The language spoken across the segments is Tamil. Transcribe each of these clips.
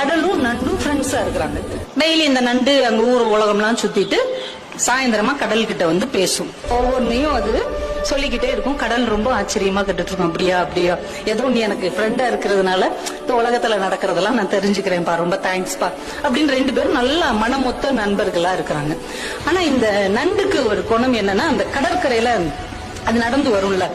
கடலும் நண்டும் ஃப்ரெண்ட்ஸா இருக்கிறாங்க. டெய்லி இந்த நண்டு அங்க ஊர் உலகம்லாம் சுத்திட்டு சாயந்தரமா கடல் கிட்ட வந்து பேசும். ஒவ்வொன்னையும் அது சொல்லிக்கிட்டே இருக்கும். கடல் ரொம்ப ஆச்சரியமா கேட்டுட்டு இருக்கும். அப்படியா அப்படியா, ஏதோ நீ எனக்கு ஃப்ரெண்டா இருக்கிறதுனால இந்த உலகத்துல நடக்கிறதெல்லாம் நான் தெரிஞ்சுக்கிறேன்ப்பா, ரொம்ப தேங்க்ஸ்பா அப்படின்னு 2 பேரும் நல்ல மனமொத்த நண்பர்களா இருக்கிறாங்க. ஆனா இந்த நண்டுக்கு ஒரு குணம் என்னன்னா, அந்த கடற்கரையில அது நடந்து வரும்ல,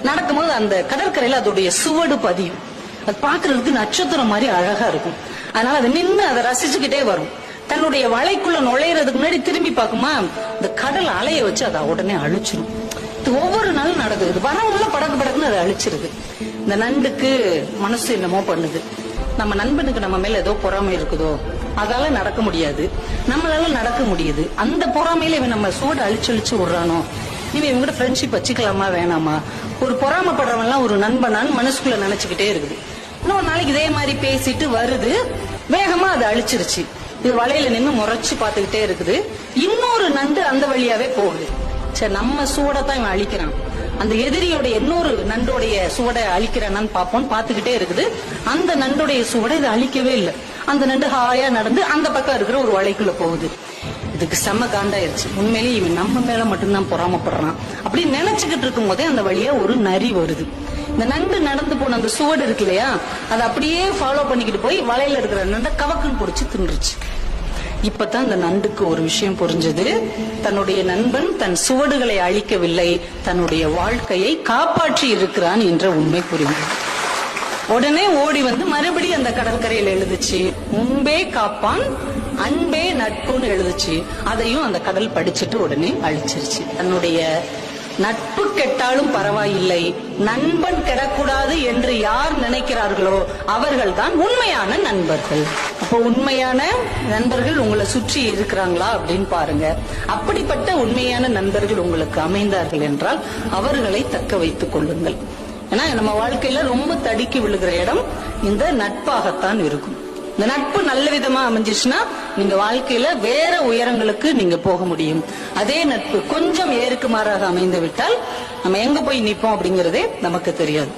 நடக்கும்போது அந்த கடற்கரையில அதோடைய சுவடு பதியும். அது பாக்குறதுக்கு நட்சத்திரம் மாதிரி அழகா இருக்கும். அதனால அது நின்று அதை ரசிச்சுக்கிட்டே வரும். தன்னுடைய வலைக்குள்ள நுழையறதுக்கு முன்னாடி திரும்பி பார்க்குமா, இந்த கடல் அலைய வச்சு அதை உடனே அழிச்சிடும். ஒவ்வொரு நாளும் நடக்குது. வரவுள்ள படக்கு படக்குன்னு அதை அழிச்சிருது. இந்த நண்டுக்கு மனசு என்னமோ பண்ணுது. நம்ம நண்பனுக்கு நம்ம மேல ஏதோ பொறாமை இருக்குதோ, அதால நடக்க முடியாது, நம்மளால நடக்க முடியுது. அந்த பொறாமையில இவன் நம்ம சூடு அழிச்சு விடுறானோ, இவன் இவங்க கூட ஃப்ரெண்ட்ஷிப் வச்சுக்கலாமா வேணாமா, ஒரு பொறாமப்படுறவன் எல்லாம் ஒரு நண்பனான்னு மனசுக்குள்ள நினைச்சுக்கிட்டே இருக்குது. இன்னொரு நாளைக்கு இதே மாதிரி பேசிட்டு வருது, வேகமா அதை அழிச்சிருச்சு. இது வலையில நின்று முறைச்சு பாத்துக்கிட்டே இருக்குது. இன்னொரு நண்டு அந்த வழியாவே போகுது. சரி, நம்ம சூடத்தான் இவன் அழிக்கிறான், அந்த எதிரியோட இன்னொரு நண்டோடைய சுவடை அழிக்கிறான்னு பாப்போம். பாத்துக்கிட்டே இருக்குது. அந்த நண்டுடைய சுவடை இது அழிக்கவே இல்லை. அந்த நண்டு ஹாயா நடந்து அந்த பக்கம் இருக்கிற ஒரு வலைக்குள்ள போகுது. இதுக்கு செம்ம காண்டாயிருச்சு. உண்மையிலேயே இவன் நம்ம மேல மட்டும்தான் பொறாமப்படுறான் அப்படின்னு நினைச்சுக்கிட்டு இருக்கும் போதே அந்த வழியா ஒரு நரி வருது. இந்த நண்டு நடந்து போன அந்த சுவடு இருக்கு இல்லையா, அதை அப்படியே ஃபாலோ பண்ணிக்கிட்டு போய் வலையில இருக்கிற நண்டை கவக்குன்னு பிடிச்சு தின்றுச்சு. இப்பதான் இந்த நண்டுக்கு ஒரு விஷயம் புரிஞ்சது. தன்னுடைய நண்பன் தன் சுவடுகளை அழிக்கவில்லை, தன்னுடைய வாழ்க்கையை காப்பாற்றி இருக்கிறான் என்ற உண்மை புரிந்தது. உடனே ஓடி வந்து மறுபடியும் அந்த கடற்கரையில் எழுதுச்சு, முன்பே காப்பான் அன்பே நட்புன்னு எழுதுச்சு. அதையும் அந்த கடல் படிச்சுட்டு உடனே அழிச்சிருச்சு. தன்னுடைய நட்பு கெட்டாலும் பரவாயில்லை, நண்பன் கெடக்கூடாது என்று யார் நினைக்கிறார்களோ அவர்கள் தான் உண்மையான நண்பர்கள். அப்போ உண்மையான நண்பர்கள் உங்களை சுற்றி இருக்கிறாங்களா அப்படின்னு பாருங்க. அப்படிப்பட்ட உண்மையான நண்பர்கள் உங்களுக்கு அமைந்தார்கள் என்றால் அவர்களை தக்க வைத்துக் கொள்ளுங்கள். ஏன்னா நம்ம வாழ்க்கையில ரொம்ப தடுக்கி விழுகிற இடம் இந்த நட்பாகத்தான் இருக்கும். இந்த நட்பு நல்ல விதமா அமைஞ்சிச்சுன்னா நீங்க வாழ்க்கையில வேற உயரங்களுக்கு நீங்க போக முடியும். அதே நட்பு கொஞ்சம் ஏறுக்கு மாறாக அமைந்து விட்டால் நம்ம எங்க போய் நிப்போம் அப்படிங்கறதே நமக்கு தெரியாது.